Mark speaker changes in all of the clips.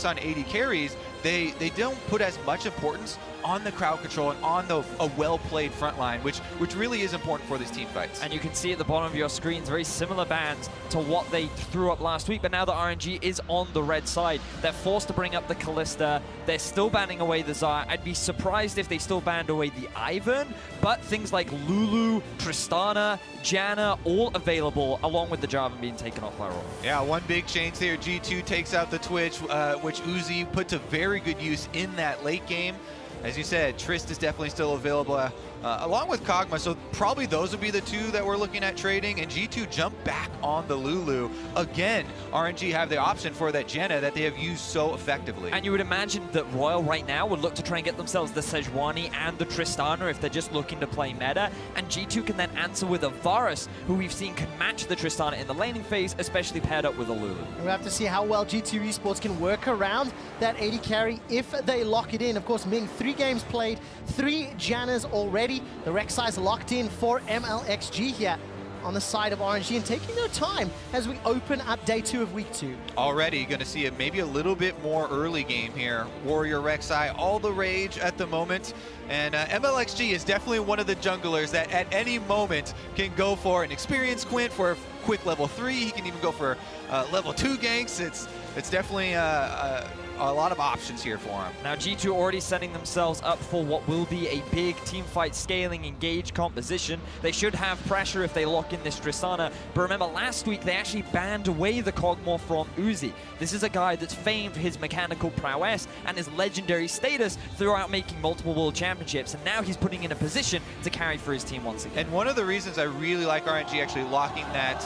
Speaker 1: on AD carries, they don't put as much importance on the crowd control and on a well-played front line, which really is important for these team fights.
Speaker 2: And you can see at the bottom of your screens very similar bans to what they threw up last week, but now the RNG is on the red side. They're forced to bring up the Kalista. They're still banning away the Xayah. I'd be surprised if they still banned away the Ivern, but things like Lulu, Tristana, Janna, all available, along with the Jarvan being taken off by Royal.
Speaker 1: Yeah, one big change there. G2 takes out the Twitch, which Uzi put to very good use in that late game. As you said, Trist is definitely still available, along with Kog'Maw, so probably those would be the two that we're looking at trading, and G2 jump back on the Lulu. Again, RNG have the option for that Janna that they have used so effectively.
Speaker 2: And you would imagine that Royal right now would look to try and get themselves the Sejuani and the Tristana if they're just looking to play meta, and G2 can then answer with a Varus, who we've seen can match the Tristana in the laning phase, especially paired up with a Lulu.
Speaker 3: We'll have to see how well G2 Esports can work around that AD carry if they lock it in. Of course, Ming, 3 games played, 3 Jannas already. The Rek'Sai's locked in for MLXG here on the side of RNG and taking their time as we open up day 2 of week 2.
Speaker 1: Already going to see maybe a little bit more early game here. Warrior Rek'Sai, all the rage at the moment. And MLXG is definitely one of the junglers that at any moment can go for an experienced Quint for a quick level 3. He can even go for level 2 ganks. It's definitely a lot of options here for him.
Speaker 2: Now G2 already setting themselves up for what will be a big team fight scaling engage composition. They should have pressure if they lock in this Tristana, but remember last week they actually banned away the Kog'Maw from Uzi. This is a guy that's famed for his mechanical prowess and his legendary status throughout making multiple world championships, and now he's putting in a position to carry for his team once again.
Speaker 1: And one of the reasons I really like RNG actually locking that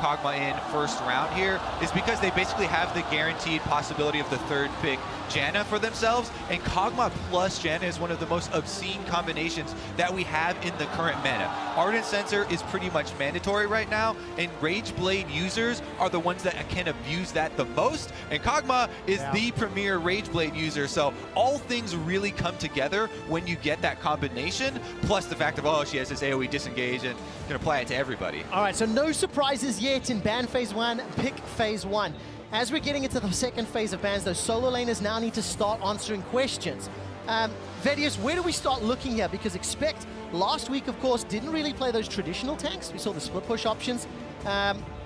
Speaker 1: Kog'Maw in first round here is because they basically have the guaranteed possibility of the third pick Janna for themselves, and Kog'Maw plus Janna is one of the most obscene combinations that we have in the current meta. Ardent Sensor is pretty much mandatory right now, and Rage Blade users are the ones that can abuse that the most, and Kog'Maw is the premier Rage Blade user, so all things really come together when you get that combination, plus the fact of, oh, she has this AoE disengage and can apply it to everybody.
Speaker 3: All right, so no surprises yet in ban phase 1, pick phase 1. As we're getting into the second phase of bans, those solo laners now need to start answering questions. Vedius, where do we start looking here? Because Expect last week, of course, didn't really play those traditional tanks. We saw the split push options.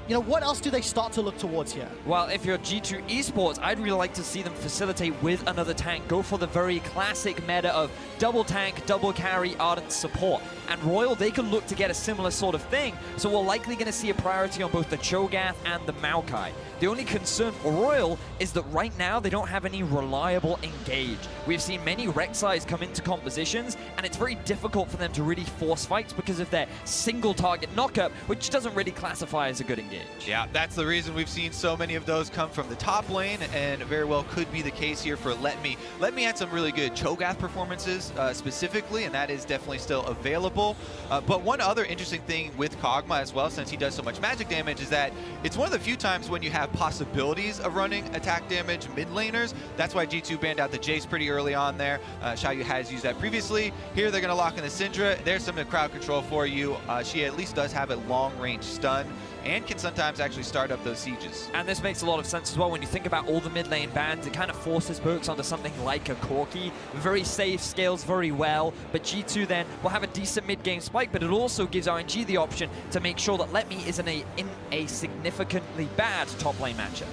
Speaker 3: You know, what else do they start to look towards here?
Speaker 2: Well, if you're G2 Esports, I'd really like to see them facilitate with another tank. Go for the very classic meta of double tank, double carry, Ardent support. And Royal, they can look to get a similar sort of thing. So we're likely going to see a priority on both the Cho'Gath and the Maokai. The only concern for Royal is that right now they don't have any reliable engage. We've seen many Rek'Sais come into compositions, and it's very difficult for them to really force fights because of their single target knockup, which doesn't really classify as a good engage.
Speaker 1: Yeah, that's the reason we've seen so many of those come from the top lane, and very well could be the case here for Let Me. Let Me had some really good Cho'Gath performances specifically, and that is definitely still available. But one other interesting thing with Kog'Maw as well, since he does so much magic damage, is that it's one of the few times when you have possibilities of running attack damage mid laners. That's why G2 banned out the Jace pretty early on there. Xiaoyu has used that previously. Here they're going to lock in the Syndra. There's some crowd control for you. She at least does have a long-range stun and can sometimes actually start up those sieges.
Speaker 2: And this makes a lot of sense as well when you think about all the mid lane bans. It kind of forces perks onto something like a Corki. Very safe, scales very well, but G2 then will have a decent mid-game spike, but it also gives RNG the option to make sure that Let Me is in a significantly bad top lane matchup.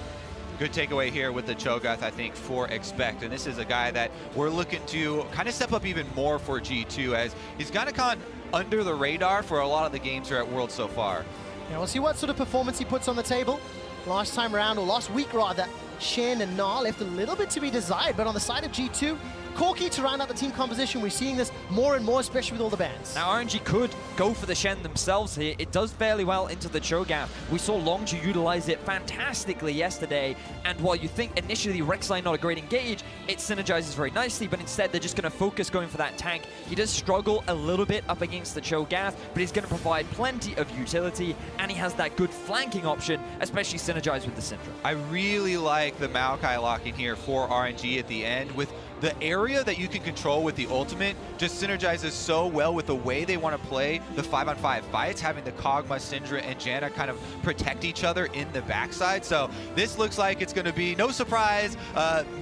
Speaker 1: Good takeaway here with the Cho'Gath, I think, for Expect. And this is a guy that we're looking to kind of step up even more for G2, as he's kind of gone under the radar for a lot of the games here at Worlds so far.
Speaker 3: Yeah, we'll see what sort of performance he puts on the table. Last time around, or last week rather, Shen and Na left a little bit to be desired, but on the side of G2, Corki to round out the team composition. We're seeing this more and more, especially with all the bans.
Speaker 2: Now RNG could go for the Shen themselves here. It does fairly well into the Cho'Gath. We saw Longju utilize it fantastically yesterday, and while you think initially Rek'Sai not a great engage, it synergizes very nicely, but instead they're just going to focus going for that tank. He does struggle a little bit up against the Cho'Gath, but he's going to provide plenty of utility, and he has that good flanking option, especially synergized with the Syndra.
Speaker 1: I really like like the Maokai lock in here for RNG at the end. With the area that you can control with the ultimate just synergizes so well with the way they want to play the 5-on-5 fights, having the Kog'Maw, Syndra, and Janna kind of protect each other in the backside. So this looks like it's going to be, no surprise,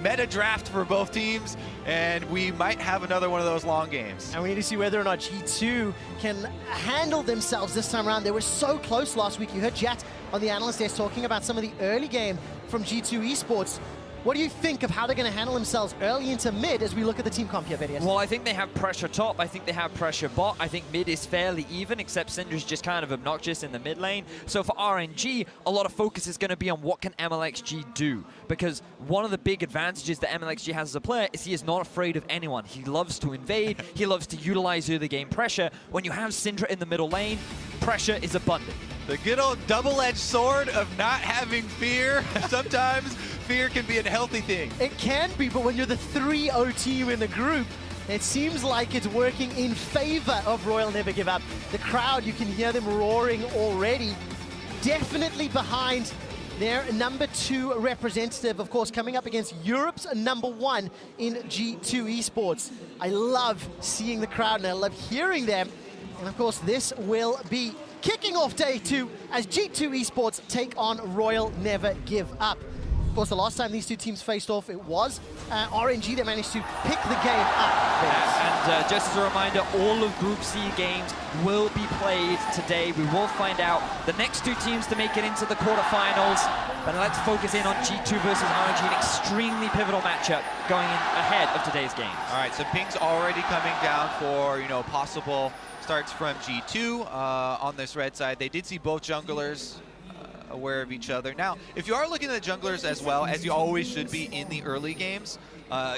Speaker 1: meta draft for both teams, and we might have another one of those long games.
Speaker 3: And we need to see whether or not G2 can handle themselves this time around. They were so close last week. You heard Jat on the analyst desk talking about some of the early game from G2 Esports. What do you think of how they're going to handle themselves early into mid as we look at the team comp here, Vedius?
Speaker 2: Well, I think they have pressure top. I think they have pressure bot. I think mid is fairly even, except Syndra's just kind of obnoxious in the mid lane. So for RNG, a lot of focus is going to be on what can MLXG do. Because one of the big advantages that MLXG has as a player is he is not afraid of anyone. He loves to invade. He loves to utilize early game pressure. When you have Syndra in the middle lane, pressure is abundant.
Speaker 1: The good old double-edged sword of not having fear. Sometimes fear can be a healthy thing.
Speaker 3: It can be, but when you're the 3-0 team in the group, it seems like it's working in favor of Royal Never Give Up. The crowd, you can hear them roaring already. Definitely behind their #2 representative, of course, coming up against Europe's #1 in G2 Esports. I love seeing the crowd and I love hearing them. And of course, this will be kicking off day 2 as G2 Esports take on Royal Never Give Up. Of course, the last time these two teams faced off, it was RNG that managed to pick the game up.
Speaker 2: And just as a reminder, all of Group C games will be played today. We will find out the next 2 teams to make it into the quarterfinals. But let's focus in on G2 versus RNG, an extremely pivotal matchup going in ahead of today's game.
Speaker 1: All right, so ping's already coming down for, possible starts from G2 on this red side. They did see both junglers aware of each other. Now, if you are looking at the junglers as well, as you always should be in the early games,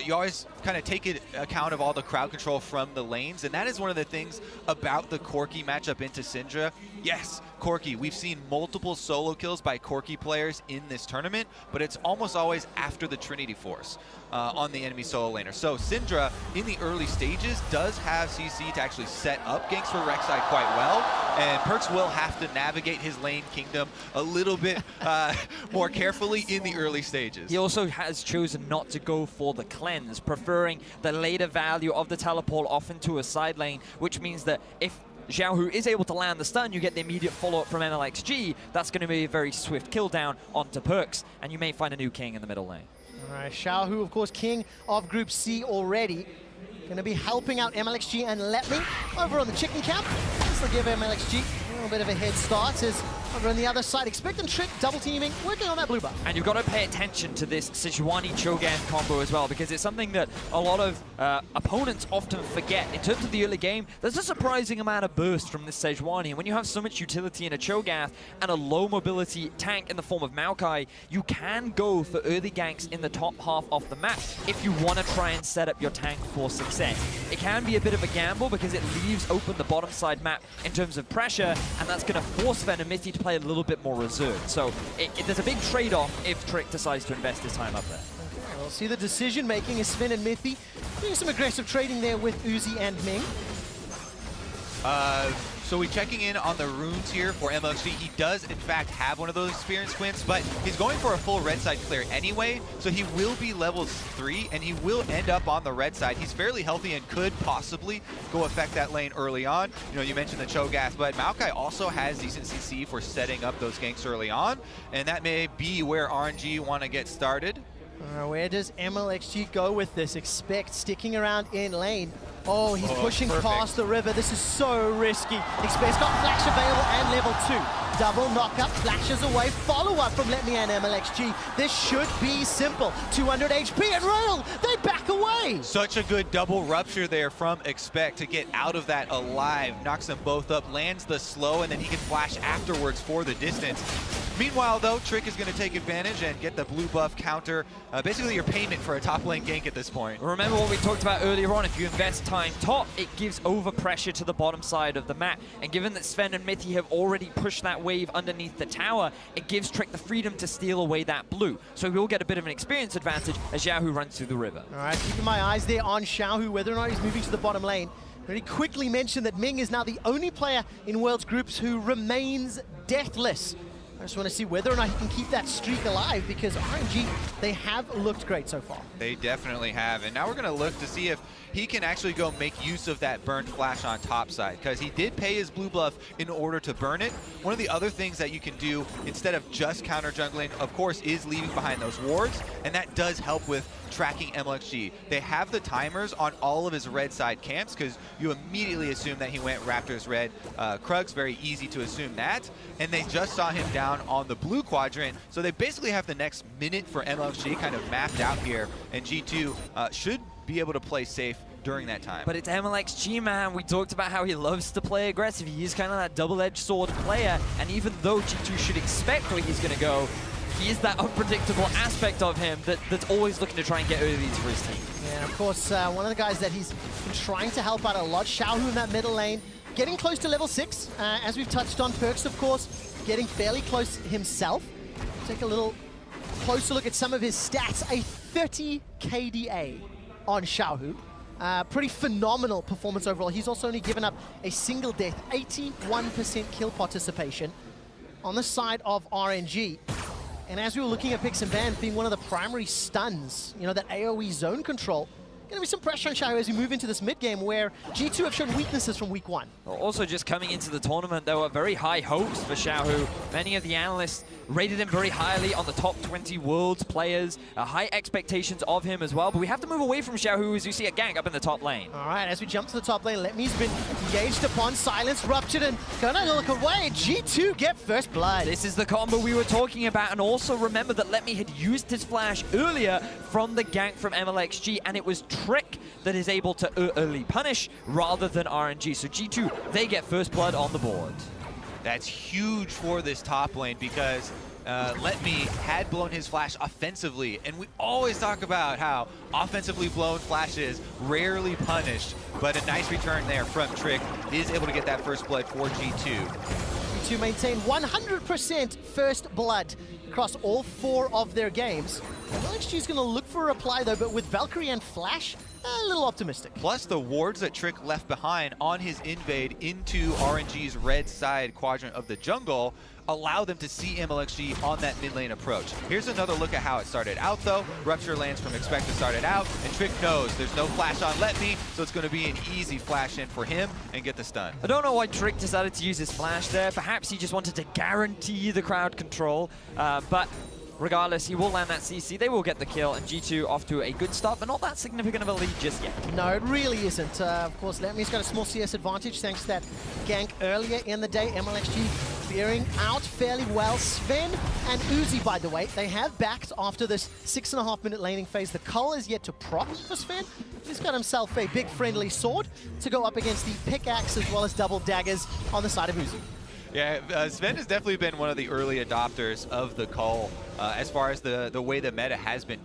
Speaker 1: you always kind of take account of all the crowd control from the lanes, and that is one of the things about the Corki matchup into Syndra. Yes, Corki, we've seen multiple solo kills by Corki players in this tournament, but it's almost always after the Trinity Force on the enemy solo laner. So Syndra, in the early stages, does have CC to actually set up ganks for Rek'Sai quite well, and Perkz will have to navigate his lane kingdom a little bit more carefully in the early stages.
Speaker 2: He also has chosen not to go for the cleanse, preferring the later value of the teleport off into a side lane, which means that if Xiaohu is able to land the stun, you get the immediate follow-up from MLXG. That's going to be a very swift kill down onto Perkz, and you may find a new king in the middle lane.
Speaker 3: All right, Xiaohu, of course, king of Group C already. Going to be helping out MLXG and Let Me over on the chicken camp. This will give MLXG a little bit of a head start as over on the other side, expecting Trick double teaming, working on that blue buff.
Speaker 2: And you've got to pay attention to this Sejuani Cho'Gath combo as well, because it's something that a lot of opponents often forget. In terms of the early game, there's a surprising amount of burst from this Sejuani, and when you have so much utility in a Cho'Gath and a low mobility tank in the form of Maokai, you can go for early ganks in the top half of the map if you want to try and set up your tank for success. It can be a bit of a gamble because it leaves open the bottom side map in terms of pressure, and that's going to force Venomity to play a little bit more reserved. So there's a big trade-off if Trick decides to invest his time up there.
Speaker 3: Okay, we'll see the decision-making is Sven and Mithy doing some aggressive trading there with Uzi and Ming.
Speaker 1: So we're checking in on the runes here for MLXG. He does, in fact, have one of those experience quints, but he's going for a full red side clear anyway, so he will be level 3, and he will end up on the red side. He's fairly healthy and could possibly go affect that lane early on. You mentioned the Cho'Gath, but Maokai also has decent CC for setting up those ganks early on, and that may be where RNG want to get started.
Speaker 3: Where does MLXG go with this? Expect sticking around in lane. Oh, he's pushing past the river. This is so risky. Expect's got flash available and level 2. Double knockup, flashes away, follow-up from Let Me and MLXG. This should be simple. 200 HP and Royal, they back away.
Speaker 1: Such a good double rupture there from Expect to get out of that alive. Knocks them both up, lands the slow, and then he can flash afterwards for the distance. Meanwhile, though, Trick is going to take advantage and get the blue buff counter. Basically, your payment for a top lane gank at this point.
Speaker 2: Remember what we talked about earlier on. If you invest time top, it gives over pressure to the bottom side of the map. And given that Sven and Mithy have already pushed that wave underneath the tower, it gives Trick the freedom to steal away that blue. So we'll get a bit of an experience advantage as Xiaohu runs through the river.
Speaker 3: All right, keeping my eyes there on Xiaohu, whether or not he's moving to the bottom lane. Very quickly mentioned that Ming is now the only player in World's Groups who remains deathless. I just want to see whether or not he can keep that streak alive, because RNG, they have looked great so far.
Speaker 1: They definitely have, and now we're going to look to see if he can actually go make use of that burnt flash on top side, because he did pay his blue buff in order to burn it. One of the other things that you can do instead of just counter jungling, of course, is leaving behind those wards, and that does help with tracking MLXG. They have the timers on all of his red side camps, because you immediately assume that he went Raptors red. Krug's very easy to assume that, and they just saw him down on the blue quadrant, so they basically have the next minute for MLXG kind of mapped out here, and G2 should be able to play safe during that time.
Speaker 2: But it's MLXG, man. We talked about how he loves to play aggressive. He is kind of that double-edged sword player, and even though G2 should expect where he's going to go, he is that unpredictable aspect of him that's always looking to try and get early leads for his team.
Speaker 3: Yeah, of course, one of the guys that he's been trying to help out a lot, Xiaohu in that middle lane, getting close to level 6, as we've touched on. Perkz, of course, getting fairly close himself. Take a little closer look at some of his stats. A 30 KDA on Xiaohu. Pretty phenomenal performance overall. He's also only given up a single death, 81% kill participation on the side of RNG. And as we were looking at picks and bans being one of the primary stuns, you know, that AoE zone control, going to be some pressure on Xiaohu as we move into this mid-game where G2 have shown weaknesses from week 1.
Speaker 2: Also, just coming into the tournament, there were very high hopes for Xiaohu. Many of the analysts rated him very highly on the top 20 world's players. High expectations of him as well. But we have to move away from Xiaohu as you see a gank up in the top lane.
Speaker 3: All right, as we jump to the top lane, Letme's been engaged upon, silence ruptured, and gonna look away. G2 get first blood.
Speaker 2: This is the combo we were talking about, and also remember that Letme had used his flash earlier from the gank from MLXG, and it was Trick that is able to early punish rather than RNG. So G2, they get first blood on the board.
Speaker 1: That's huge for this top lane, because Letme had blown his flash offensively, and we always talk about how offensively blown flashes rarely punished, but a nice return there from Trick is able to get that first blood for G2.
Speaker 3: G2 maintain 100% first blood across all 4 of their games. MLXG is going to look for a reply though, but with Valkyrie and Flash, a little optimistic.
Speaker 1: Plus the wards that Trick left behind on his invade into RNG's red side quadrant of the jungle allow them to see MLXG on that mid lane approach. Here's another look at how it started out though. Rupture lands from Expect to start it out, and Trick knows there's no flash on Letme, so it's going to be an easy flash in for him and get the stun.
Speaker 2: I don't know why Trick decided to use his flash there. Perhaps he just wanted to guarantee the crowd control, but regardless, he will land that CC. They will get the kill, and G2 off to a good start, but not that significant of a lead just yet.
Speaker 3: No, it really isn't. Of course, Letme's got a small CS advantage thanks to that gank earlier in the day. MLXG clearing out fairly well. Sven and Uzi, by the way, they have backed after this 6.5-minute laning phase. The cull is yet to proc for Sven. He's got himself a big friendly sword to go up against the pickaxe as well as double daggers on the side of Uzi.
Speaker 1: Yeah, Sven has definitely been one of the early adopters of the cull as far as the way the meta has been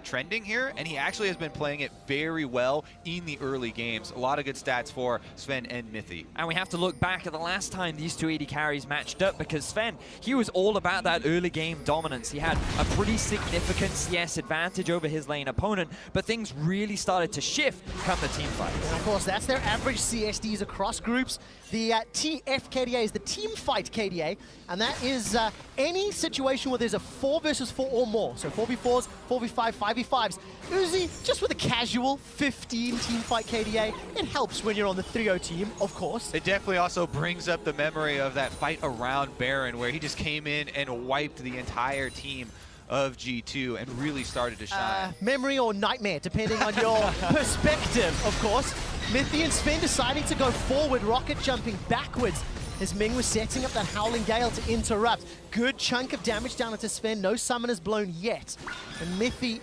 Speaker 1: trending here, and he actually has been playing it very well in the early games. A lot of good stats for Sven and Mithy.
Speaker 2: And we have to look back at the last time these two AD carries matched up, because Sven, he was all about that early game dominance. He had a pretty significant CS advantage over his lane opponent, but things really started to shift come the team fight.
Speaker 3: And of course, that's their average CSDs across groups. The TF KDA is the team fight KDA, and that is any situation where there's a 4 versus 4 or more. So 4v4s, 4v5, 5v5s. Uzi, just with a casual 15 team fight KDA, it helps when you're on the 3-0 team, of course.
Speaker 1: It definitely also brings up the memory of that fight around Baron, where he just came in and wiped the entire team of G2 and really started to shine.
Speaker 3: Memory or nightmare, depending on your perspective, of course. Mithy and Sven deciding to go forward, rocket jumping backwards as Ming was setting up that Howling Gale to interrupt. Good chunk of damage down into Sven, no summoners blown yet. And Mithy,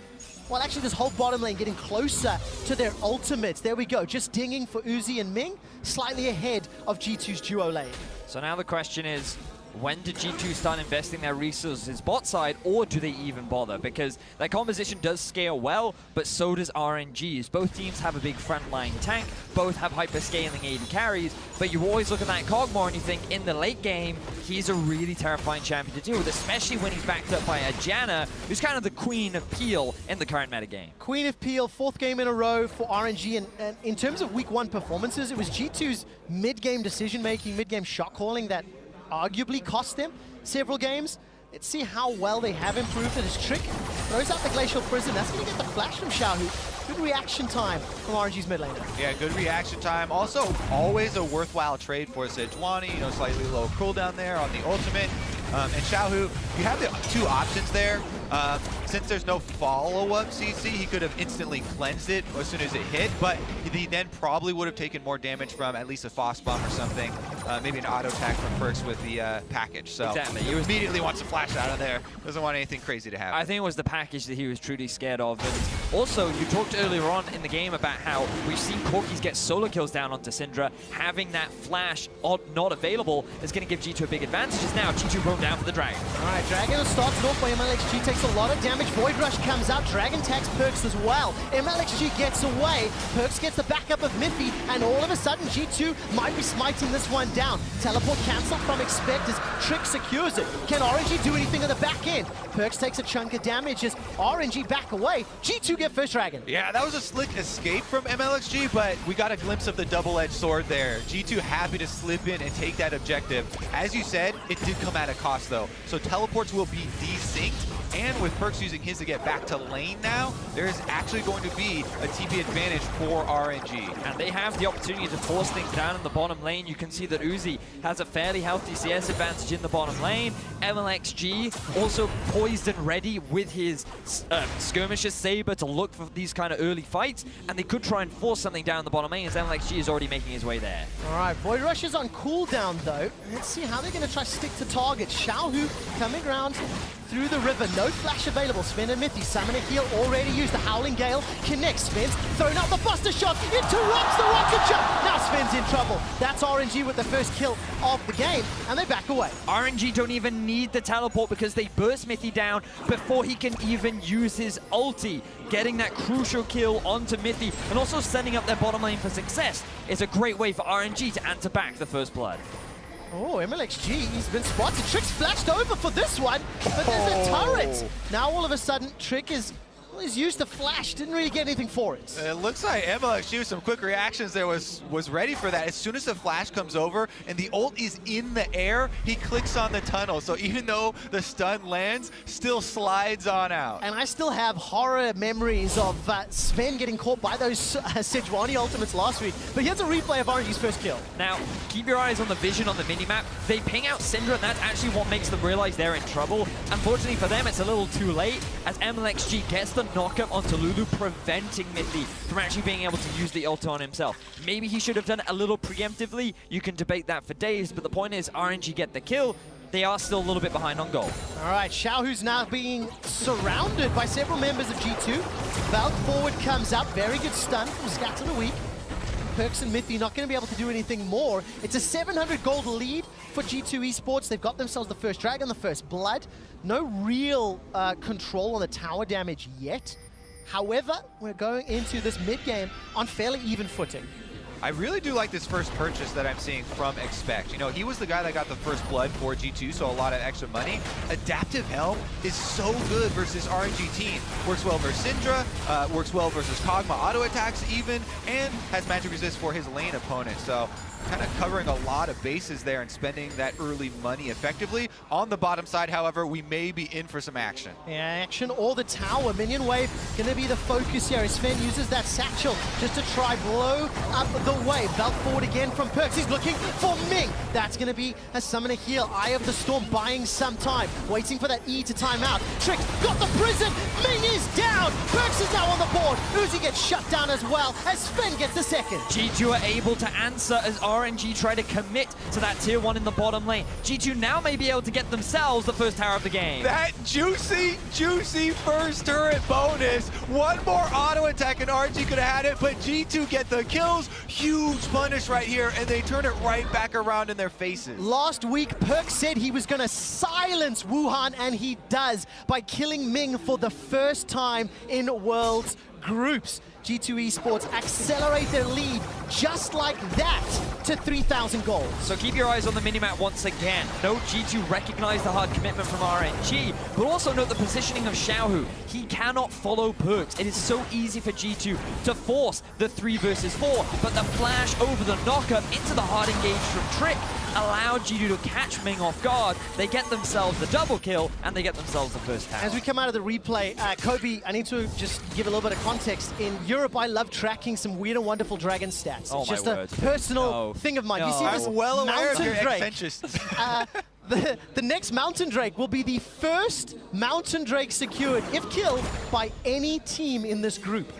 Speaker 3: well, actually this whole bottom lane getting closer to their ultimates. There we go, just dinging for Uzi and Ming, slightly ahead of G2's duo lane.
Speaker 2: So now the question is, when did G2 start investing their resources bot side, or do they even bother? Because their composition does scale well, but so does RNG's. Both teams have a big frontline tank, both have hyper-scaling AD carries, but you always look at that Kog'Maw and you think, in the late game, he's a really terrifying champion to deal with, especially when he's backed up by a Janna, who's kind of the queen of peel in the current metagame.
Speaker 3: Queen of peel, 4th game in a row for RNG, and in terms of week 1 performances, it was G2's mid-game decision-making, mid-game shot calling that arguably cost them. several games. Let's see how well they have improved at his trick. Throws out the Glacial Prison. That's going to get the flash from Xiaohu. Good reaction time from RNG's mid laner.
Speaker 1: Yeah, good reaction time. Also, always a worthwhile trade for Sejuani. You know, slightly low cooldown there on the ultimate. And Xiaohu, you have the two options there. Since there's no follow-up CC, he could have instantly cleansed it as soon as it hit, but he then probably would have taken more damage from at least a Frost Bomb or something, maybe an auto attack from Perks with the package. So
Speaker 2: exactly.
Speaker 1: He immediately wants to flash out of there. Doesn't want anything crazy to happen.
Speaker 2: I think it was the package that he was truly scared of. And also, you talked earlier on in the game about how we've seen Corkis get solo kills down onto Syndra. Having that flash not available is going to give G2 a big advantage. Now G2 roam down for the Dragon.
Speaker 3: All right, Dragon starts it off by MLXG, takes a lot of damage. Void Rush comes out, Dragon tags Perks as well. MLXG gets away, Perks gets the backup of Miffy, and all of a sudden G2 might be smiting this one down. Teleport cancelled from Expect as Trick secures it. Can RNG do anything on the back end? Perks takes a chunk of damage as RNG back away. G2 get first Dragon.
Speaker 1: Yeah, that was a slick escape from MLXG, but we got a glimpse of the double-edged sword there. G2 happy to slip in and take that objective. As you said, it did come at a cost though. So teleports will be desynced, and with Perks using his to get back to lane now, there is actually going to be a TP advantage for RNG.
Speaker 2: And they have the opportunity to force things down in the bottom lane. You can see that Uzi has a fairly healthy CS advantage in the bottom lane. MLXG also poised and ready with his Skirmisher Saber to look for these kind of early fights, and they could try and force something down the bottom lane as MLXG is already making his way there.
Speaker 3: All right, Void Rush is on cooldown though. Let's see how they're going to try to stick to target. Xiaohu coming around through the river, no flash available. Sven and Mithy, summon a heal already used. The Howling Gale connects. Sven's throwing out the Buster Shot, interrupts the rocket jump. Now Sven's in trouble. That's RNG with the first kill of the game, and they back away.
Speaker 2: RNG don't even need the teleport because they burst Mithy down before he can even use his ulti. Getting that crucial kill onto Mithy and also setting up their bottom lane for success is a great way for RNG to answer back the first blood.
Speaker 3: Oh, MLXG, he's been spotted. Trick's flashed over for this one, but there's a turret. Now all of a sudden, Trick is used the flash, didn't really get anything for it.
Speaker 1: It looks like MLXG with some quick reactions there was ready for that. As soon as the flash comes over and the ult is in the air, he clicks on the tunnel. So even though the stun lands, still slides on out.
Speaker 3: And I still have horror memories of Sven getting caught by those Sejuani ultimates last week. But here's a replay of RNG's first kill.
Speaker 2: Now, keep your eyes on the vision on the minimap. They ping out Syndra, and that's actually what makes them realize they're in trouble. Unfortunately for them, it's a little too late as MLXG gets the knock-up onto Lulu, preventing Mithy from actually being able to use the ult on himself. Maybe he should have done it a little preemptively. You can debate that for days, but the point is RNG get the kill. They are still a little bit behind on goal.
Speaker 3: All right, Xiaohu's now being surrounded by several members of G2. Valk forward comes up, very good stun from Scatter the Weak. Perks and Mithy not going to be able to do anything more. It's a 700 gold lead for G2 Esports. They've got themselves the first Dragon, the first Blood. No real control on the tower damage yet. However, we're going into this mid-game on fairly even footing.
Speaker 1: I really do like this first purchase that I'm seeing from Expect. You know, he was the guy that got the first blood for G2, so a lot of extra money. Adaptive Helm is so good versus RNG team. Works well versus Syndra, works well versus Kog'Maw auto attacks even, and has magic resist for his lane opponent. So kind of covering a lot of bases there and spending that early money effectively. On the bottom side, however, we may be in for some action.
Speaker 3: Yeah, action or the tower. Minion wave going to be the focus here. Sven uses that satchel just to try blow up the wave. Valk forward again from Perks. He's looking for Ming. That's going to be a summon a heal. Eye of the Storm buying some time. Waiting for that E to time out. Trick got the prison. Ming is down. Perks is now on the board. Uzi gets shut down as well as Sven gets the second.
Speaker 2: G2 are able to answer as RNG try to commit to that tier 1 in the bottom lane. G2 now may be able to get themselves the first tower of the game.
Speaker 1: That juicy, juicy first turret bonus. One more auto attack and RNG could have had it, but G2 get the kills. Huge punish right here, and they turn it right back around in their faces.
Speaker 3: Last week, Perks said he was going to silence Wuhan, and he does by killing Ming for the first time in Worlds groups. G2 Esports accelerate their lead just like that to 3,000 gold.
Speaker 2: So keep your eyes on the minimap once again. Note G2 recognize the hard commitment from RNG, but also note the positioning of Xiaohu. He cannot follow Perks. It is so easy for G2 to force the 3 versus 4, but the flash over the knockup into the hard engage from Trick allowed G2 to catch Ming off guard. They get themselves the double kill, and they get themselves the first tower.
Speaker 3: As we come out of the replay, Kobe, I need to just give a little bit of context. In Europe, I love tracking some weird and wonderful dragon stats.
Speaker 2: Oh,
Speaker 3: it's just
Speaker 2: my
Speaker 3: a
Speaker 2: word.
Speaker 3: personal thing of mine.
Speaker 2: No.
Speaker 3: You see this
Speaker 1: I'm well aware of
Speaker 3: mountain
Speaker 1: your
Speaker 3: drake?
Speaker 1: eccentricities.
Speaker 3: The next Mountain Drake will be the first Mountain Drake secured, if killed, by any team in this group.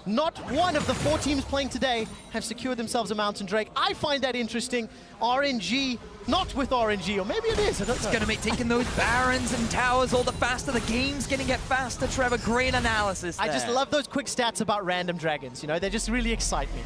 Speaker 3: Not one of the 4 teams playing today have secured themselves a Mountain Drake. I find that interesting. RNG, not with RNG, or maybe it is, I don't know.
Speaker 2: It's going to make taking those barons and towers all the faster. The game's going to get faster, Trevor. Great analysis there.
Speaker 3: I just love those quick stats about random dragons, you know, they just really excite me.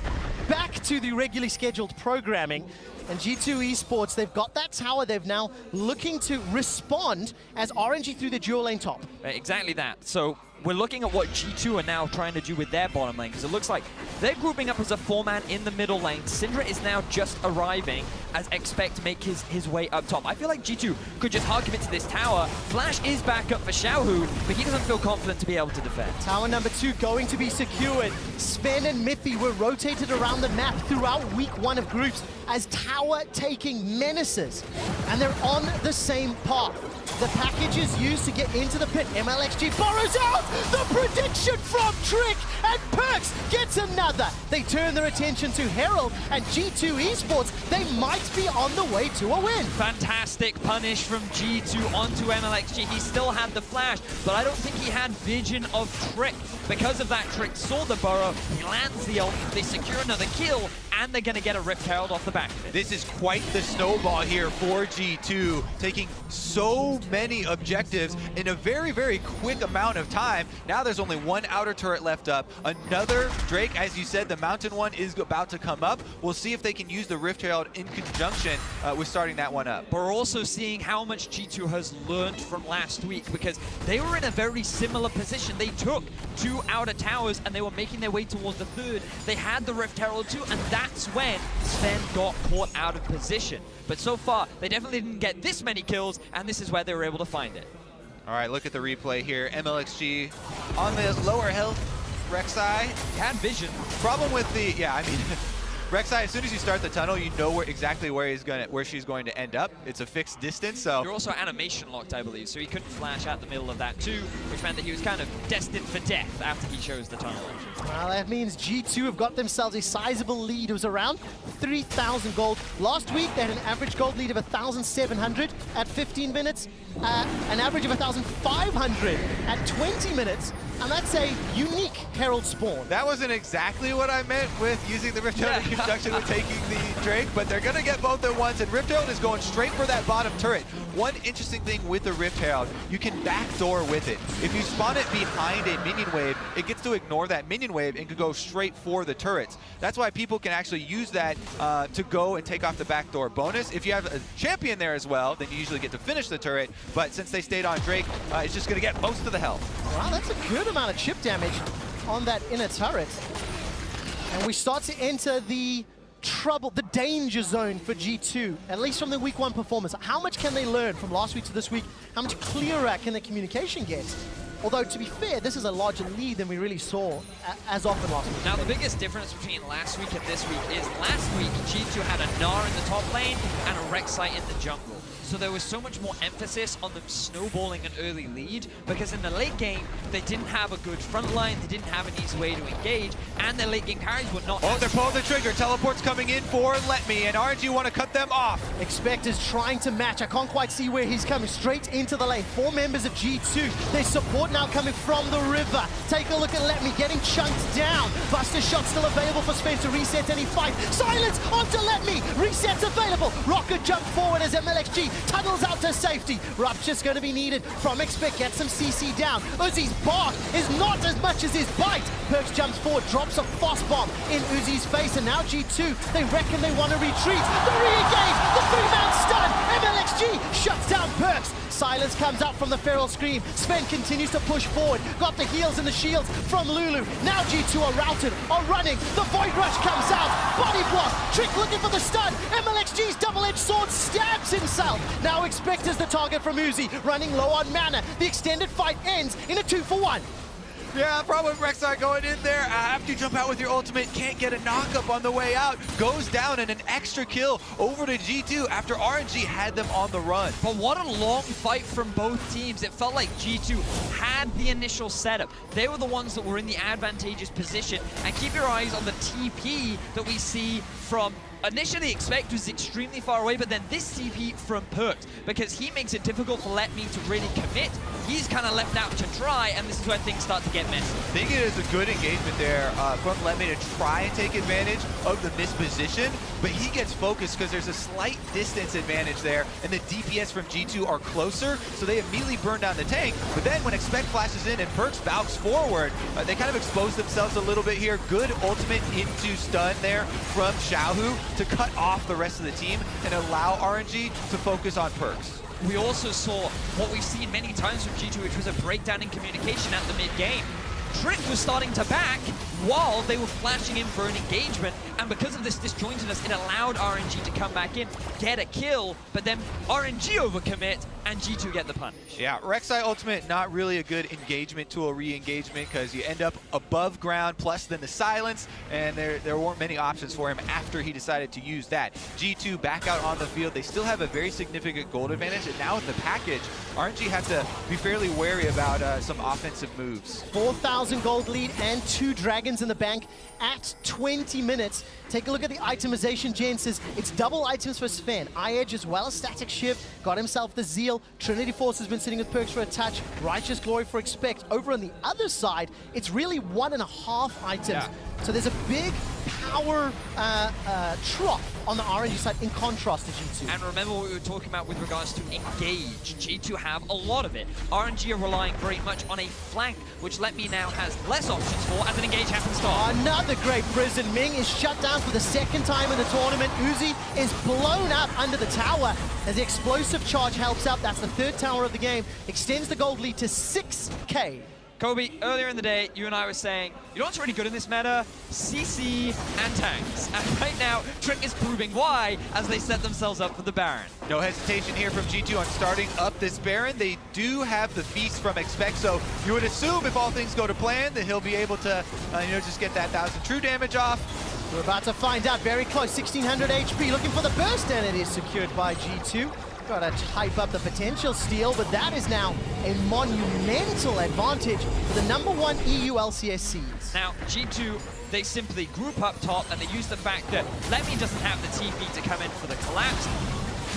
Speaker 3: Back to the regularly scheduled programming, and G2 Esports, they've got that tower. They've now looking to respond as RNG through the dual lane top.
Speaker 2: Exactly that. So we're looking at what G2 are now trying to do with their bottom lane, because it looks like they're grouping up as a 4-man in the middle lane. Syndra is now just arriving as Expect to make his way up top. I feel like G2 could just hard commit to this tower. Flash is back up for Xiaohu, but he doesn't feel confident to be able to defend.
Speaker 3: Tower number 2 going to be secured. Sven and Mithy were rotated around the map throughout week 1 of groups as tower-taking menaces, and they're on the same path. The package is used to get into the pit. MLXG borrows out the prediction from Trick, and Perks gets another. They turn their attention to Herald, and G2 Esports, they might be on the way to a win.
Speaker 2: Fantastic punish from G2 onto MLXG. He still had the flash, but I don't think he had vision of Trick. Because of that, Trick saw the burrow, he lands the ult, they secure another kill, and they're going to get a Rift Herald off the back of it.
Speaker 1: This is quite the snowball here for G2, taking so many objectives in a very, very quick amount of time. Now there's only one outer turret left up. Another Drake, as you said, the mountain one is about to come up. We'll see if they can use the Rift Herald in conjunction with starting that one up.
Speaker 2: But we're also seeing how much G2 has learned from last week, because they were in a very similar position. They took 2 outer towers and they were making their way towards the 3rd. They had the Rift Herald too, and that's when Sven got caught out of position. But so far, they definitely didn't get this many kills, and this is where they were able to find it.
Speaker 1: All right, look at the replay here. MLXG on the lower health. Rek'Sai
Speaker 2: Had vision.
Speaker 1: problem with the, yeah, I mean, Rek'Sai, as soon as you start the tunnel, you know exactly where she's going to end up. It's a fixed distance, so.
Speaker 2: You're also animation locked, I believe, so he couldn't flash out the middle of that too, which meant that he was kind of destined for death after he chose the tunnel.
Speaker 3: Well, that means G2 have got themselves a sizable lead. It was around 3,000 gold. Last week, they had an average gold lead of 1,700 at 15 minutes, an average of 1,500 at 20 minutes, and that's a unique Herald spawn.
Speaker 1: That wasn't exactly what I meant with using the Rift Herald in conjunction with taking the Drake, but they're going to get both at once, and Rift Herald is going straight for that bottom turret. One interesting thing with the Rift Herald, you can backdoor with it. If you spawn it behind a minion wave, it gets to ignore that minion wave and can go straight for the turrets. That's why people can actually use that to go and take off the backdoor bonus. If you have a champion there as well, then you usually get to finish the turret, but since they stayed on Drake, it's just going to get most of the health.
Speaker 3: Wow, that's a good amount of chip damage on that inner turret. And we start to enter the trouble, the danger zone for G2, at least from the week 1 performance. How much can they learn from last week to this week? How much clearer can their communication get? Although, to be fair, this is a larger lead than we really saw as often last week.
Speaker 2: Now, the biggest difference between last week and this week is last week, G2 had a Gnar in the top lane and a Rek'Sai in the jungle. So there was so much more emphasis on them snowballing an early lead, because in the late game, they didn't have a good front line, they didn't have an easy way to engage, and their late game carries were not.
Speaker 1: Oh, they're pulling the trigger. Teleport's coming in for Let Me, and RNG want to cut them off.
Speaker 3: Expect is trying to match. I can't quite see where he's coming. Straight into the lane. 4 members of G2. There's support now coming from the river. Take a look at Let Me getting chunked down. Buster shot still available for Sven to reset any fight. Silence onto Let Me. Resets available. Rocket jump forward as MLXG tunnels out to safety. Rupture's going to be needed from Expect. Gets some CC down. Uzi's bark is not as much as his bite. Perks jumps forward, drops a frost bomb in Uzi's face, and now G2, they reckon they want to retreat. The re-engage, the 3-man stun. MLXG shuts down Perks. Silence comes out from the feral scream. Sven continues to push forward. Got the heals and the shields from Lulu. Now G2 are routed, are running. The Void Rush comes out. Body block. Trick looking for the stun. MLXG's double-edged sword stabs himself. Now Expect is the target from Uzi. Running low on mana. The extended fight ends in a 2-for-1.
Speaker 1: Yeah, problem with Rek'Sai going in there. After you jump out with your ultimate, can't get a knock-up on the way out. Goes down and an extra kill over to G2 after RNG had them on the run.
Speaker 2: But what a long fight from both teams. It felt like G2 had the initial setup. They were the ones that were in the advantageous position. And keep your eyes on the TP that we see from initially Expect was extremely far away, but then this TP from Perks, because he makes it difficult for Let Me to really commit. He's kind of left out to try, and this is where things start to get messy.
Speaker 1: I think it is a good engagement there from Let Me to try and take advantage of the misposition, but he gets focused because there's a slight distance advantage there, and the DPS from G2 are closer, so they immediately burn down the tank. But then when Expect flashes in and Perks valks forward, they kind of expose themselves a little bit here. Good ultimate into stun there from Xiaohu to cut off the rest of the team and allow RNG to focus on Perks.
Speaker 2: We also saw what we've seen many times from G2, which was a breakdown in communication at the mid-game. Trick was starting to back while they were flashing in for an engagement, and because of this disjointedness, it allowed RNG to come back in, get a kill, but then RNG overcommit, and G2 get the punish.
Speaker 1: Yeah, Rek'Sai ultimate, not really a good engagement tool, re-engagement, because you end up above ground, plus then the silence, and there weren't many options for him after he decided to use that. G2 back out on the field. They still have a very significant gold advantage, and now with the package, RNG have to be fairly wary about some offensive moves.
Speaker 3: 4,000 gold lead and 2 dragons in the bank at 20 minutes. Take a look at the itemization. Jen says it's double items for Sven. iEdge as well as Static Shift. Got himself the Zeal. Trinity Force has been sitting with Perks for a touch. Righteous Glory for Expect. Over on the other side, it's really 1.5 items.
Speaker 1: Yeah.
Speaker 3: So there's a big power trough on the RNG side in contrast to G2.
Speaker 2: And remember what we were talking about with regards to engage. G2 have a lot of it. RNG are relying very much on a flank, which Let Me now has less options for as an engage happens to start.
Speaker 3: Another great prison. Ming is shut down for the second time in the tournament. Uzi is blown up under the tower as the explosive charge helps out. That's the 3rd tower of the game. Extends the gold lead to 6K.
Speaker 2: Kobe, earlier in the day, you and I were saying, you know what's really good in this meta? CC and tanks. And right now, Trick is proving why as they set themselves up for the Baron.
Speaker 1: No hesitation here from G2 on starting up this Baron. They do have the feast from Expect, so you would assume if all things go to plan that he'll be able to, just get that 1,000 true damage off.
Speaker 3: We're about to find out. Very close. 1,600 HP. Looking for the burst, and it is secured by G2. Got to hype up the potential steal, but that is now a monumental advantage for the #1 EU LCSCs.
Speaker 2: Now, G2, they simply group up top, and they use the fact that Let Me doesn't have the TP to come in for the collapse.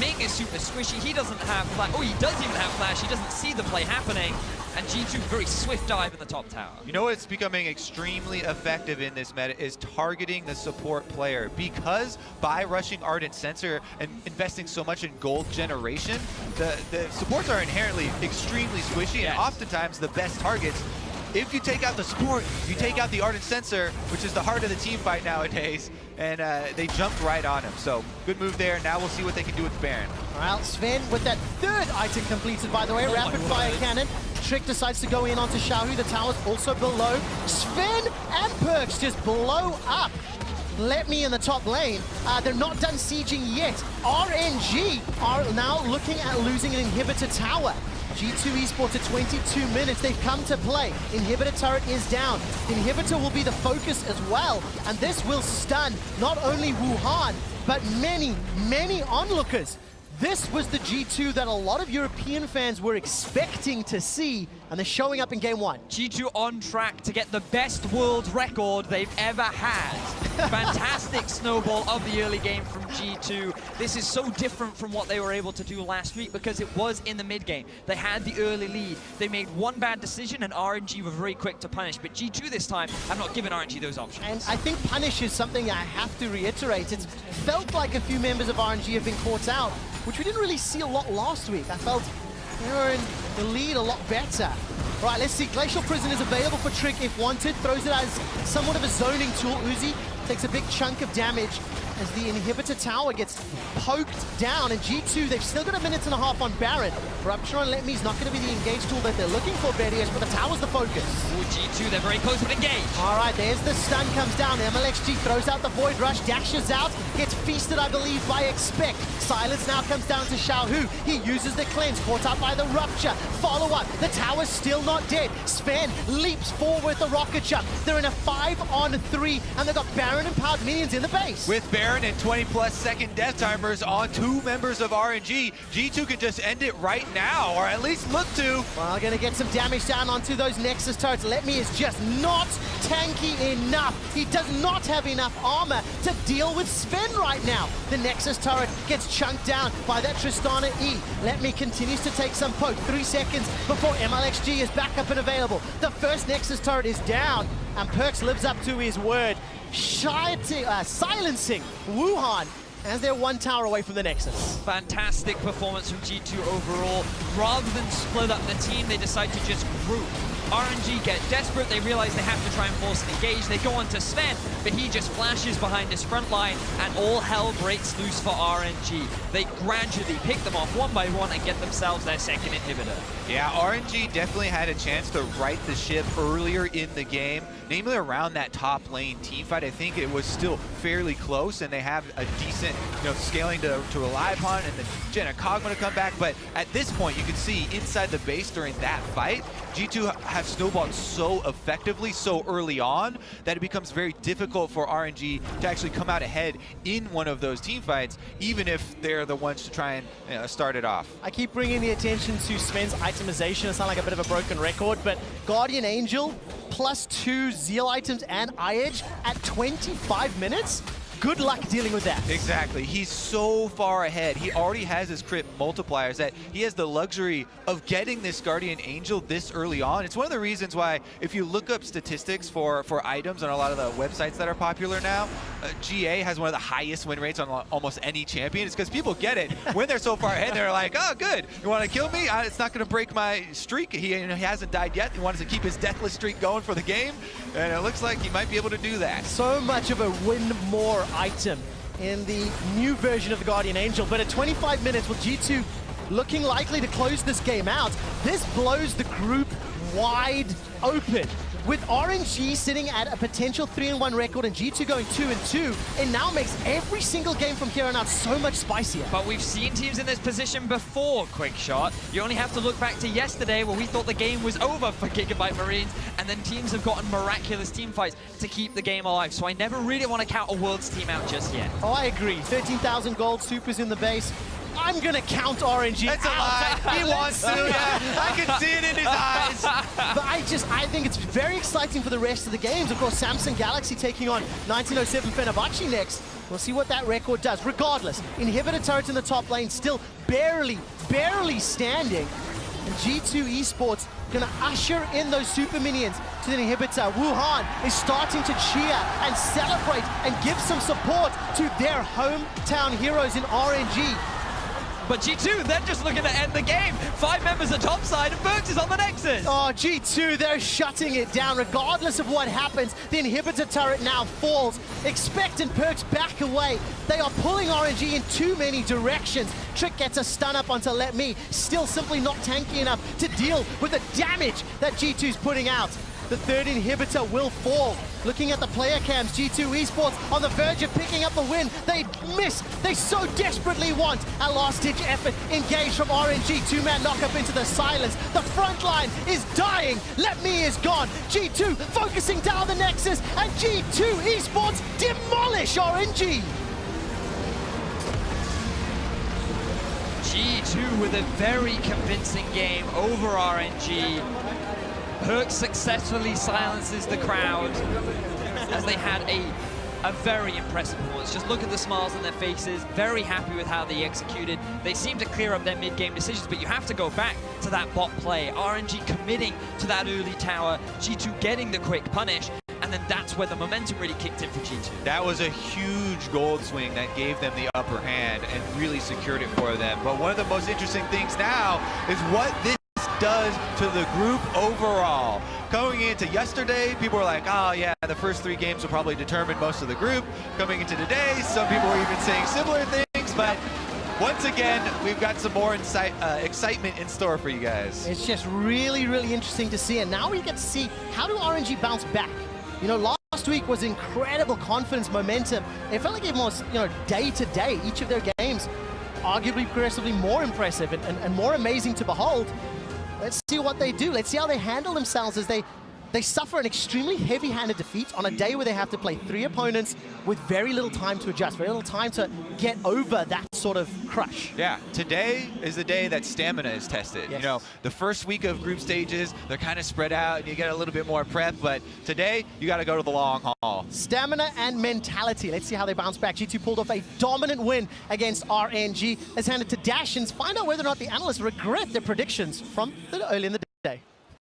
Speaker 2: Ming is super squishy. He doesn't have flash. Oh, he does even have flash. He doesn't see the play happening. And G2, very swift dive in the top tower.
Speaker 1: You know what's becoming extremely effective in this meta is targeting the support player. Because by rushing Ardent Sensor and investing so much in gold generation, the supports are inherently extremely squishy, and oftentimes the best targets. If you take out the support, you take out the Ardent Sensor, which is the heart of the team fight nowadays, and they jumped right on him. So good move there. Now we'll see what they can do with Baron.
Speaker 3: Well, Sven with that 3rd item completed, by the way, rapid fire cannon. Trick decides to go in onto Xiaohu. The tower's also below. Sven and Perks just blow up. Let Me in the top lane. They're not done sieging yet. RNG are now looking at losing an inhibitor tower. G2 Esports at 22 minutes. They've come to play. Inhibitor turret is down. Inhibitor will be the focus as well. And this will stun not only Wuhan, but many, many onlookers. This was the G2 that a lot of European fans were expecting to see, and they're showing up in game 1.
Speaker 2: G2 on track to get the best world record they've ever had. Fantastic snowball of the early game from G2. This is so different from what they were able to do last week because it was in the mid game. They had the early lead. They made one bad decision and RNG were very quick to punish. But G2 this time have not given RNG those options.
Speaker 3: And I think punish is something I have to reiterate. It's felt like a few members of RNG have been caught out, which we didn't really see a lot last week. I felt they were in the lead a lot better. Right, let's see. Glacial Prison is available for Trick if wanted. Throws it as somewhat of a zoning tool. Uzi takes a big chunk of damage. as the inhibitor tower gets poked down, and G2, they've still got a minute and a half on Baron. Rupture on Let Me is not going to be the engage tool that they're looking for, Vedius, but the tower's the focus.
Speaker 2: Ooh, G2, they're very close, but engage.
Speaker 3: All right, there's the stun comes down. MLXG throws out the Void Rush, dashes out, gets feasted, I believe, by Expect. Silence now comes down to Xiaohu. He uses the cleanse, caught out by the Rupture. Follow-up, the tower's still not dead. Sven leaps forward with the rocket jump. They're in a 5-on-3, and they've got Baron empowered minions in the base.
Speaker 1: With Baron and 20+ second death timers on 2 members of RNG, G2 can just end it right now, or at least look to.
Speaker 3: Well, gonna get some damage down onto those Nexus turrets. Let Me is just not tanky enough. He does not have enough armor to deal with Sven right now. The Nexus turret gets chunked down by that Tristana E. Let Me continues to take some poke. 3 seconds before MLXG is back up and available. The first Nexus turret is down, and Perkz lives up to his word, silencing Wuhan as they're 1 tower away from the Nexus.
Speaker 2: Fantastic performance from G2 overall. Rather than split up the team, they decide to just group. RNG get desperate, they realize they have to try and force an engage. They go on to Sven, but he just flashes behind his front line, and all hell breaks loose for RNG. They gradually pick them off 1 by 1 and get themselves their second inhibitor.
Speaker 1: Yeah, RNG definitely had a chance to right the ship earlier in the game, namely around that top lane teamfight. I think it was still fairly close, and they have a decent, scaling to rely upon, and then Jenna Kog'Maw to come back. But at this point, you can see inside the base during that fight, G2 have snowballed so effectively so early on that it becomes very difficult for RNG to actually come out ahead in one of those team fights, even if they're the ones to try and start it off.
Speaker 3: I keep bringing the attention to Sven's itemization. It sounds like a bit of a broken record, but Guardian Angel +2 Zeal items and Eye Edge at 25 minutes? Good luck dealing with that.
Speaker 1: Exactly. He's so far ahead. He already has his crit multipliers that he has the luxury of getting this Guardian Angel this early on. It's one of the reasons why, if you look up statistics for items on a lot of the websites that are popular now, GA has one of the highest win rates on almost any champion. It's because people get it. When they're so far ahead, they're like, oh, good. You want to kill me? It's not going to break my streak. He hasn't died yet. He wants to keep his deathless streak going for the game, and it looks like he might be able to do that.
Speaker 3: So much of a win more item in the new version of the Guardian Angel, but at 25 minutes with G2 looking likely to close this game out, this blows the group wide open. With RNG sitting at a potential 3-1 record and G2 going 2-2, it now makes every single game from here on out so much spicier.
Speaker 2: But we've seen teams in this position before, Quick Shot. You only have to look back to yesterday where we thought the game was over for Gigabyte Marines, and then teams have gotten miraculous team fights to keep the game alive. So I never really want to count a Worlds team out just yet.
Speaker 3: Oh, I agree. 13,000 gold, Supers in the base. I'm gonna count RNG
Speaker 1: That's
Speaker 3: out.
Speaker 1: a lie. He wants to, yeah. I can see it in his eyes.
Speaker 3: But I think it's very exciting for the rest of the games. Of course, Samsung Galaxy taking on 1907 Fenerbahce next. We'll see what that record does. Regardless, inhibitor turrets in the top lane still barely standing. And G2 Esports gonna usher in those super minions to the inhibitor. Wuhan is starting to cheer and celebrate and give some support to their hometown heroes in RNG.
Speaker 2: But G2, they're just looking to end the game. 5 members are topside, and Perkz is on the Nexus.
Speaker 3: Oh, G2, they're shutting it down. Regardless of what happens, the inhibitor turret now falls. Expect and Perkz back away. They are pulling RNG in too many directions. Trick gets a stun up onto Let Me. Still simply not tanky enough to deal with the damage that G2's putting out. The third inhibitor will fall. Looking at the player cams, G2 Esports on the verge of picking up the win. They miss. They so desperately want a last-ditch effort. Engaged from RNG. 2-man knock-up into the silence. The front line is dying. Let Me is gone. G2 focusing down the Nexus, and G2 Esports demolish RNG.
Speaker 2: G2 with a very convincing game over RNG. Perkz successfully silences the crowd as they had a very impressive performance. Just look at the smiles on their faces, very happy with how they executed. They seem to clear up their mid-game decisions, but you have to go back to that bot play. RNG committing to that early tower, G2 getting the quick punish, and then that's where the momentum really kicked in for G2.
Speaker 1: That was a huge gold swing that gave them the upper hand and really secured it for them. But one of the most interesting things now is what this does to the group overall. Going into yesterday, people were like, oh yeah, the first 3 games will probably determine most of the group. Coming into today, some people were even saying similar things, but once again, we've got some more excitement in store for you guys.
Speaker 3: It's just really, really interesting to see. And now we get to see, how do RNG bounce back? You know, last week was incredible confidence, momentum. It felt like it was, you know, day to day. Each of their games arguably progressively more impressive and more amazing to behold. Let's see what they do. Let's see how they handle themselves as they suffer an extremely heavy-handed defeat on a day where they have to play 3 opponents with very little time to adjust, very little time to get over that sort of crush.
Speaker 1: Yeah, today is the day that stamina is tested.
Speaker 3: Yes.
Speaker 1: You know, the first week of group stages, they're kind of spread out and you get a little bit more prep, but today, you got to go to the long haul.
Speaker 3: Stamina and mentality. Let's see how they bounce back. G2 pulled off a dominant win against RNG. Let's hand it to Dash and find out whether or not the analysts regret their predictions from early in the day.